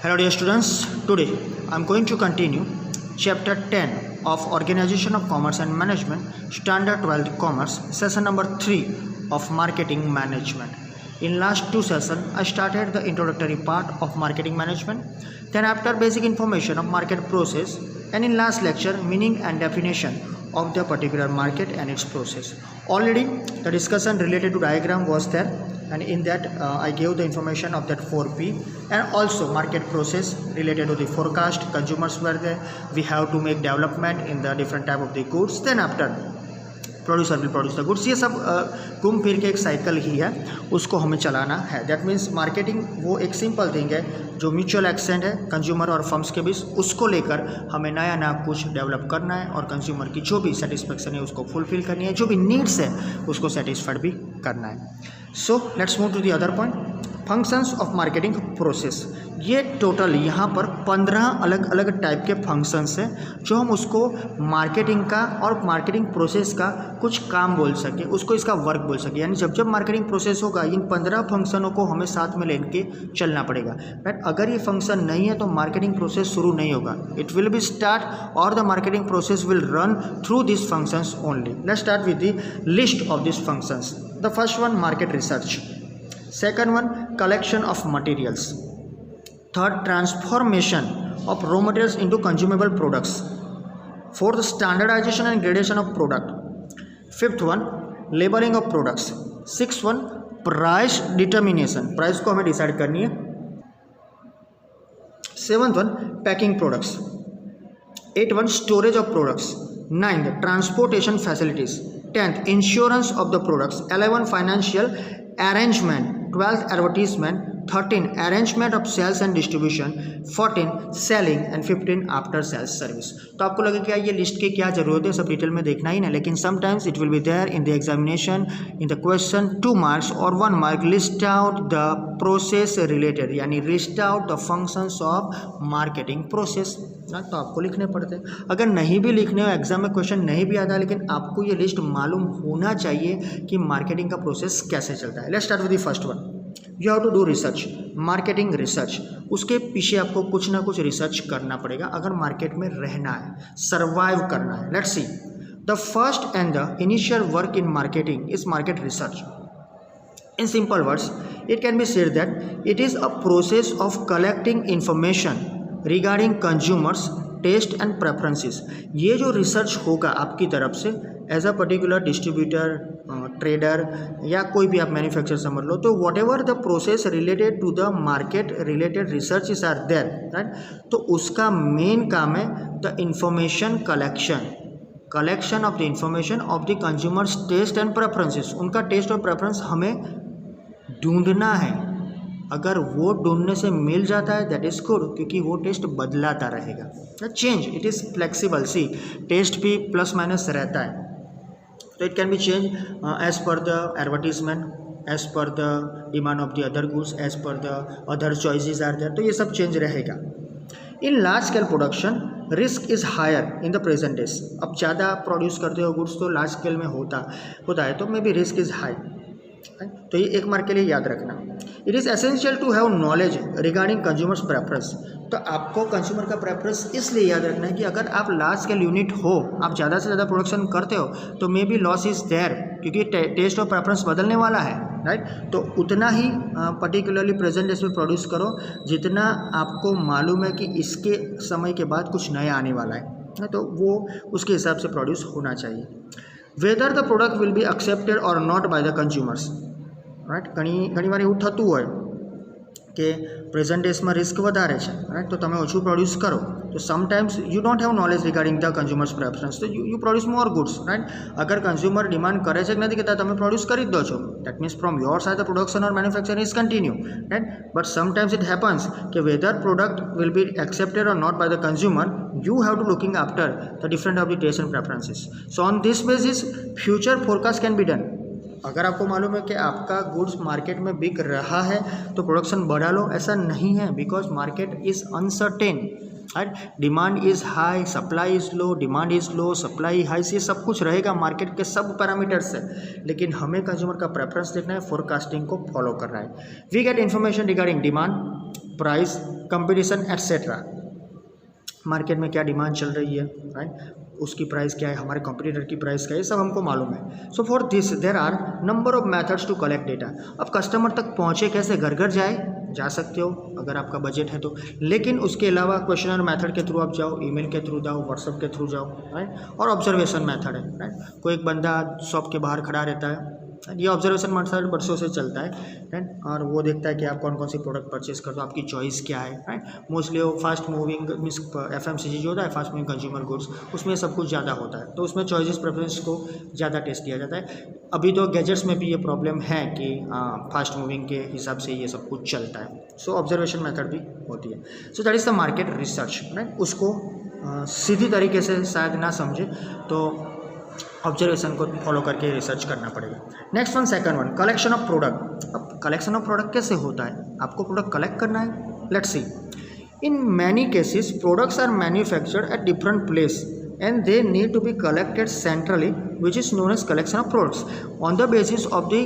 Hello dear students, today I am going to continue chapter 10 of Organization of Commerce and Management, Standard 12 Commerce, session number 3 of Marketing Management. In last two sessions, I started the introductory part of Marketing Management, then after basic information of market process, and in last lecture, meaning and definition of the particular market and its process. Already the discussion related to diagram was there, and in that I gave the information of that 4P and also market process related to the forecast. Consumers were there, we have to make development in the different type of the goods, then after producer will produce the goods. ये सब घूम फिर के एक cycle ही है, उसको हमें चलाना है। दैट मीन्स मार्केटिंग वो एक सिंपल थिंग है जो म्यूचुअल एक्सचेंज है कंज्यूमर और फर्म्स के बीच, उसको लेकर हमें नया नया कुछ डेवलप करना है और कंज्यूमर की जो भी सेटिस्फेक्शन है उसको फुलफिल करनी है, जो भी नीड्स है उसको सेटिस्फाइड भी करना है। So let's move to the other point, functions of marketing process. ये टोटल यहाँ पर 15 अलग अलग टाइप के फंक्शंस हैं जो हम उसको मार्केटिंग का और मार्केटिंग प्रोसेस का कुछ काम बोल सके, उसको इसका वर्क बोल सके। यानी जब जब मार्केटिंग प्रोसेस होगा इन 15 फंक्शनों को हमें साथ में लेके चलना पड़ेगा। बट अगर ये फंक्शन नहीं है तो मार्केटिंग प्रोसेस शुरू नहीं होगा। इट विल बी स्टार्ट और the marketing process will run through this functions only. Let's start with the list of this functions. The first one market research, second one collection of materials, third transformation of raw materials into consumable products, fourth standardization and gradation of product, fifth one labeling of products, sixth one price determination, price को हमें decide करनी है, seventh one packing products, eighth one storage of products, ninth transportation facilities, 10th insurance of the products, 11 financial arrangement, 12th advertisement, 13 arrangement of sales and distribution, 14 selling and 15 after sales service। तो आपको लगे क्या ये list की क्या जरूरत है, सब डिटेल में देखना ही ना, लेकिन sometimes it will be there in the examination in the question 2 marks और 1 mark, list out the process related, यानी list out the functions of marketing process ना, तो आपको लिखने पड़ते हैं। अगर नहीं भी लिखने हो, एग्जाम में क्वेश्चन नहीं भी आता, लेकिन आपको ये लिस्ट मालूम होना चाहिए कि मार्केटिंग का प्रोसेस कैसे चलता है। Let's start with the first one, you have to do research, marketing research. उसके पीछे आपको कुछ ना कुछ रिसर्च करना पड़ेगा अगर मार्केट में रहना है, सर्वाइव करना है। Let's C, the first and the initial work in marketing is market research. In simple words, it can be said that it is a process of collecting information regarding consumers, taste and preferences। ये जो research होगा आपकी तरफ से as a particular distributor, trader या कोई भी आप मैन्युफैक्चरर समझ लो, तो whatever the process related to the market related research are there, right. तो उसका मेन काम है the information collection of the information of the consumers taste and preferences. उनका टेस्ट और प्रेफरेंस हमें ढूंढना है, अगर वो ढूंढने से मिल जाता है दैट इज़ गुड, क्योंकि वो टेस्ट बदलाता रहेगा। चेंज, इट इज़ फ्लेक्सिबल, सी टेस्ट भी प्लस माइनस रहता है, तो it can be change as per the advertisement, as per the demand of the other goods, as per the other choices are there, तो ये सब चेंज रहेगा। In large scale production risk is higher in the present days. अब ज़्यादा produce करते हो goods तो large scale में होता है, तो may be risk is high, तो ये एक मार्क के लिए याद रखना। It is essential to have knowledge regarding consumers preference. तो आपको कंज्यूमर का प्रेफरेंस इसलिए याद रखना है कि अगर आप लार्ज स्केल यूनिट हो, आप ज़्यादा से ज़्यादा प्रोडक्शन करते हो, तो may be loss is there, क्योंकि टेस्ट और प्रेफरेंस बदलने वाला है, राइट। तो उतना ही पर्टिकुलरली प्रेजेंट डेज में प्रोड्यूस करो जितना आपको मालूम है कि इसके समय के बाद कुछ नया आने वाला है, तो वो उसके हिसाब से प्रोड्यूस होना चाहिए। Whether the product will be accepted और not by the consumers, right. ઘણી વાર એવું થતું હોય કે પ્રેઝન્ટ ડેઝમાં રિસ્ક વધારે છે, રાઈટ, તો તમે ઓછું પ્રોડ્યુસ કરો, તો sometimes you don't have knowledge regarding the consumers preference, તો you produce more goods, right. અગર કન્ઝ્યુમર ડિમાન્ડ કરે છે કે નથી કરતા, તમે પ્રોડ્યુસ કરી જ દો છો, that means from your side the production or manufacturing is continue, right. But sometimes it happens કે whether product will be accepted और not by the consumer, you have to looking after the different of the taste and preferences. So on this basis future forecast can be done। अगर आपको मालूम है कि आपका goods market में बिक रहा है तो प्रोडक्शन बढ़ा लो, ऐसा नहीं है, because market is uncertain, right. Demand is high, supply is low, demand is low, supply high, ये सब कुछ रहेगा मार्केट के सब पैरामीटर्स है, लेकिन हमें कंज्यूमर का प्रेफरेंस देखना है, फोरकास्टिंग को फॉलो करना है। We get information regarding demand, price, competition etcetera. Market में क्या डिमांड चल रही है, राइट, उसकी प्राइस क्या है, हमारे कॉम्पिटिटर की प्राइस क्या है, सब हमको मालूम है। So for this there are number of methods to collect data. अब कस्टमर तक पहुँचे कैसे, घर घर जा सकते हो अगर आपका बजट है तो, लेकिन उसके अलावा क्वेश्चनर मेथड के थ्रू आप जाओ, ईमेल के थ्रू जाओ, व्हाट्सएप के थ्रू जाओ, राइट, और ऑब्जर्वेशन मेथड है, राइट। कोई एक बंदा शॉप के बाहर खड़ा रहता है, ये ऑब्जर्वेशन मेथड बरसों से चलता है, राइट, और वो देखता है कि आप कौन कौन सी प्रोडक्ट परचेस करते हो, आपकी चॉइस क्या है, राइट। मोस्टली वो फास्ट मूविंग मीन्स FMCG जो होता है, फास्ट मूविंग कंज्यूमर गुड्स, उसमें सब कुछ ज़्यादा होता है, तो उसमें चॉइसेस प्रेफरेंस को ज़्यादा टेस्ट किया जाता है। अभी तो गैजेट्स में भी ये प्रॉब्लम है कि फास्ट मूविंग के हिसाब से ये सब कुछ चलता है, सो ऑब्जर्वेशन मेथड भी होती है। So that is the market research, right. उसको सीधी तरीके से शायद ना समझे तो ऑब्जर्वेशन को फॉलो करके रिसर्च करना पड़ेगा। Next one, second one, collection of product. अब कलेक्शन ऑफ प्रोडक्ट कैसे होता है, आपको प्रोडक्ट कलेक्ट करना है। Let's see, in many cases products are manufactured at different place and they need to be collected centrally, which is known as collection of products on the basis of the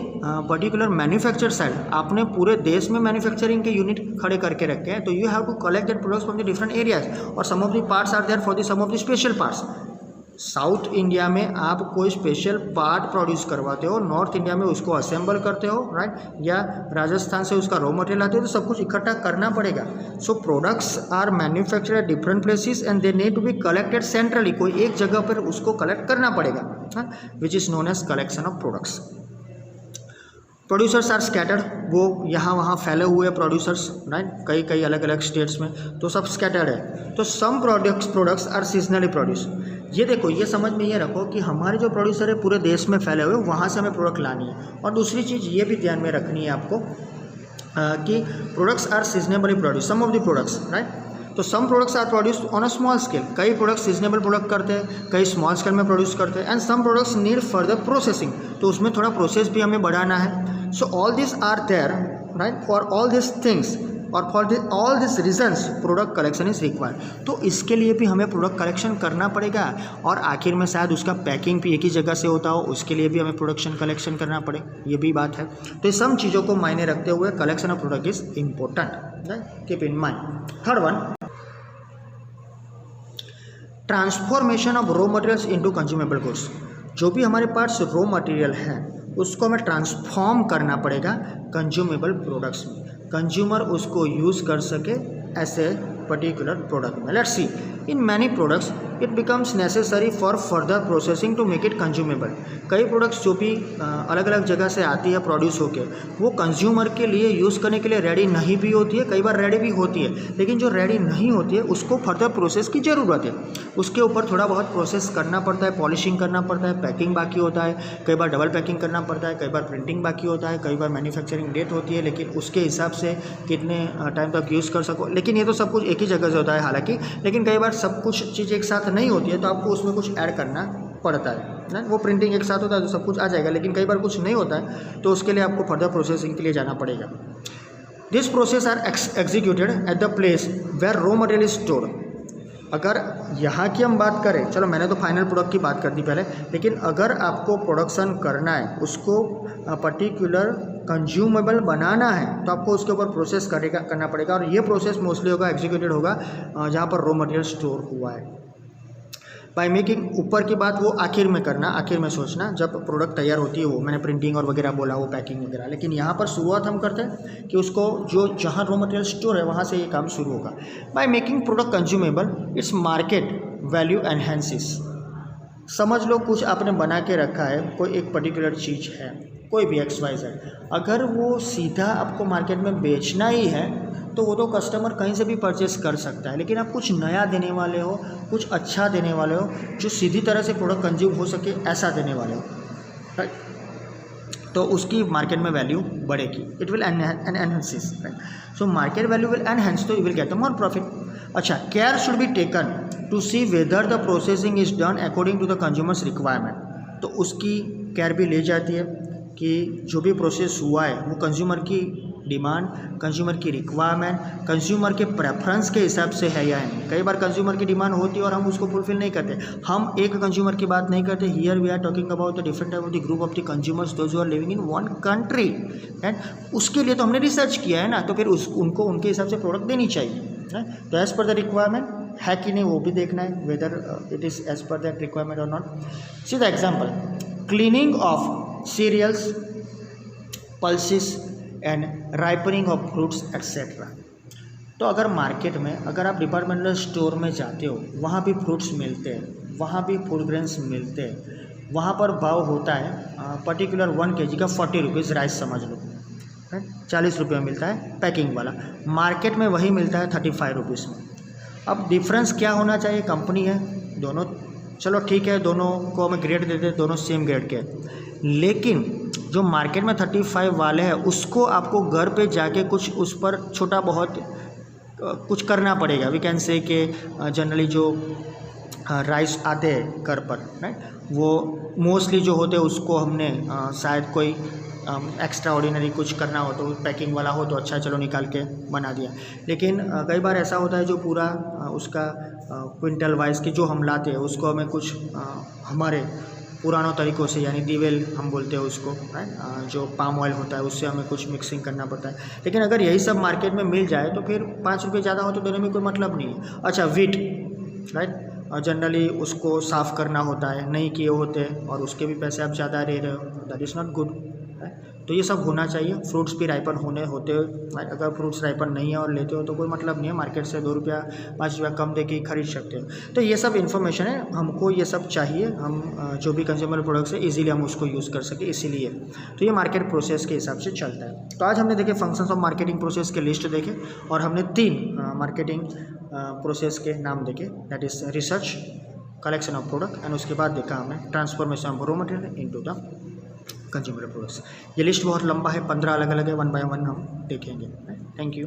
particular manufacturer side। आपने पूरे देश में manufacturing के unit खड़े करके रखे हैं, तो you have to collect that products from the different areas, और some of the parts are there for the some of the special parts. South India में आप कोई स्पेशल पार्ट प्रोड्यूस करवाते हो, नॉर्थ इंडिया में उसको असेंबल करते हो, राइट, या राजस्थान से उसका रॉ मटेरियल आते हो, तो सब कुछ इकट्ठा करना पड़ेगा। So products are manufactured at different places and they need to be collected centrally, कोई एक जगह पर उसको कलेक्ट करना पड़ेगा, which is known as collection of products. Producers are scattered, वो यहाँ वहाँ फैले हुए प्रोड्यूसर्स, राइट, कई कई अलग अलग स्टेट्स में, तो सब स्कैटर्ड है। तो some products are seasonally produce. ये देखो, ये समझ में ये रखो कि हमारे जो प्रोड्यूसर है पूरे देश में फैले हुए, वहाँ से हमें प्रोडक्ट लानी है। और दूसरी चीज़ ये भी ध्यान में रखनी है आपको कि products are seasonably produce, some of the products, right. तो some products are produced on a small scale, कई प्रोडक्ट्स सीजनेबल प्रोडक्ट करते हैं, कई स्मॉल स्केल में प्रोड्यूस करते हैं, and some products need further processing, तो उसमें थोड़ा प्रोसेस भी हमें बढ़ाना है। So all this are there, right, for all this things और for all this reasons product collection is required. तो इसके लिए भी हमें प्रोडक्ट कलेक्शन करना पड़ेगा, और आखिर में शायद उसका पैकिंग भी एक ही जगह से होता हो, उसके लिए भी हमें प्रोडक्शन कलेक्शन करना पड़े, ये भी बात है। तो ये सब चीज़ों को मायने रखते हुए collection of product is important, keep in mind. Third one, transformation of raw materials into consumable goods. जो भी हमारे पास रॉ मटेरियल है उसको हमें ट्रांसफॉर्म करना पड़ेगा कंज्यूमेबल प्रोडक्ट्स में, कंज्यूमर उसको यूज़ कर सके ऐसे पर्टिकुलर प्रोडक्ट में। Let's see, in many products it becomes necessary for further processing to make it consumable. कई प्रोडक्ट्स जो भी अलग अलग जगह से आती है प्रोड्यूस होके, वो कंज्यूमर के लिए यूज़ करने के लिए रेडी नहीं भी होती है, कई बार रेडी भी होती है, लेकिन जो रेडी नहीं होती है उसको फर्दर प्रोसेस की ज़रूरत है। उसके ऊपर थोड़ा बहुत प्रोसेस करना पड़ता है, पॉलिशिंग करना पड़ता है, पैकिंग बाकी होता है, कई बार डबल पैकिंग करना पड़ता है, कई बार प्रिंटिंग बाकी होता है, कई बार मैन्युफैक्चरिंग डेट होती है, लेकिन उसके हिसाब से कितने टाइम तक यूज़ कर सको। लेकिन ये तो सब कुछ एक ही जगह से होता है हालांकि, लेकिन कई बार सब कुछ चीज़ एक साथ नहीं होती है, तो आपको उसमें कुछ ऐड करना पड़ता है ना। वो प्रिंटिंग एक साथ होता है तो सब कुछ आ जाएगा, लेकिन कई बार कुछ नहीं होता है, तो उसके लिए आपको फर्दर प्रोसेसिंग के लिए जाना पड़ेगा। This process are executed at the place where raw material is stored. अगर यहाँ की हम बात करें, चलो मैंने तो फाइनल प्रोडक्ट की बात कर दी पहले, लेकिन अगर आपको प्रोडक्शन करना है, उसको पर्टिकुलर कंज्यूमेबल बनाना है, तो आपको उसके ऊपर प्रोसेस करना पड़ेगा, और ये प्रोसेस मोस्टली होगा एग्जीक्यूटेड होगा जहाँ पर रॉ मटेरियल स्टोर हुआ है। बाय मेकिंग, ऊपर की बात वो आखिर में करना, आखिर में सोचना जब प्रोडक्ट तैयार होती है, वो मैंने प्रिंटिंग और वगैरह बोला, वो पैकिंग वगैरह, लेकिन यहाँ पर शुरुआत हम करते हैं कि उसको जो जहाँ रॉ मटेरियल स्टोर है वहाँ से ये काम शुरू होगा। By making product consumable its market value enhances. समझ लो कुछ आपने बना के रखा है, कोई एक पर्टिकुलर चीज़ है, कोई भी XYZ, अगर वो सीधा आपको मार्केट में बेचना ही है तो वो तो कस्टमर कहीं से भी परचेस कर सकता है, लेकिन आप कुछ नया देने वाले हो, कुछ अच्छा देने वाले हो, जो सीधी तरह से प्रोडक्ट कंज्यूम हो सके ऐसा देने वाले हो, राइट, तो उसकी मार्केट में वैल्यू बढ़ेगी, it will enhances, right. So market value will enhance, तो you will get the more profit. अच्छा, care should be taken to see whether the processing is done according to the consumers requirement. तो उसकी care भी ली जाती है कि जो भी प्रोसेस हुआ है वो कंज्यूमर की डिमांड, कंज्यूमर की रिक्वायरमेंट, कंज्यूमर के प्रेफरेंस के हिसाब से है या नहीं। कई बार कंज्यूमर की डिमांड होती है और हम उसको फुलफिल नहीं करते। हम एक कंज्यूमर की बात नहीं करते। Here we are talking about the different type of the group of the consumers those who are living in one country, and उसके लिए तो हमने रिसर्च किया है ना, तो फिर उनको उनके हिसाब से प्रोडक्ट देनी चाहिए। तो एज पर द रिक्वायरमेंट है कि नहीं वो भी देखना है, whether it is as per that requirement और not. See the example, cleaning of cereals, pulses and ripening of fruits etcetera. तो अगर मार्केट में, अगर आप डिपार्टमेंटल स्टोर में जाते हो, वहाँ भी फ्रूट्स मिलते हैं, वहाँ भी फूड ग्रेन्स मिलते हैं, वहाँ पर भाव होता है पर्टिकुलर 1 kg का 40 रुपीज़ राइस समझ लो, 40 रुपये में मिलता है पैकिंग वाला, मार्केट में वही मिलता है 35 रुपीज़ में। अब डिफरेंस क्या होना चाहिए, कंपनी है दोनों, चलो ठीक है, दोनों को हमें ग्रेड देते हैं, दोनों सेम ग्रेड के, लेकिन जो मार्केट में 35 वाले हैं उसको आपको घर पे जाके कुछ उस पर छोटा बहुत कुछ करना पड़ेगा। वी कैन से कि जनरली जो राइस आते हैं घर पर, राइट, वो मोस्टली जो होते हैं उसको हमने शायद कोई एक्स्ट्रा ऑर्डिनरी कुछ करना हो तो पैकिंग वाला हो तो अच्छा, चलो निकाल के बना दिया। लेकिन कई बार ऐसा होता है जो पूरा उसका क्विंटल वाइज की जो हम लाते हैं उसको हमें कुछ हमारे पुरानों तरीक़ों से, यानी डीवेल हम बोलते हैं उसको, राइट, जो पाम ऑयल होता है उससे हमें कुछ मिक्सिंग करना पड़ता है। लेकिन अगर यही सब मार्केट में मिल जाए तो फिर 5 रुपये ज़्यादा हो तो देने में कोई मतलब नहीं है। अच्छा, वीट, राइट, जनरली उसको साफ़ करना होता है, नहीं किए होते और उसके भी पैसे आप ज़्यादा ले रहे हो, दैट इज़ नॉट गुड। तो ये सब होना चाहिए। फ्रूट्स भी राइपन होते, अगर फ्रूट्स राइपन नहीं है और लेते हो तो कोई मतलब नहीं है, मार्केट से 2 रुपया 5 रुपया कम दे के खरीद सकते हो। तो ये सब इन्फॉर्मेशन है, हमको ये सब चाहिए, हम जो भी कंज्यूमर प्रोडक्ट्स है इजीली हम उसको यूज़ कर सके, इसीलिए तो ये मार्केट प्रोसेस के हिसाब से चलता है। तो आज हमने देखे फंक्शंस ऑफ मार्केटिंग प्रोसेस के लिस्ट देखे और हमने 3 मार्केटिंग प्रोसेस के नाम देखे, that is research, collection of product, and उसके बाद देखा हमने transformation of raw material into the consumer products. ये लिस्ट बहुत लंबा है, 15 अलग अलग है, 1 by 1 हम देखेंगे। Thank you.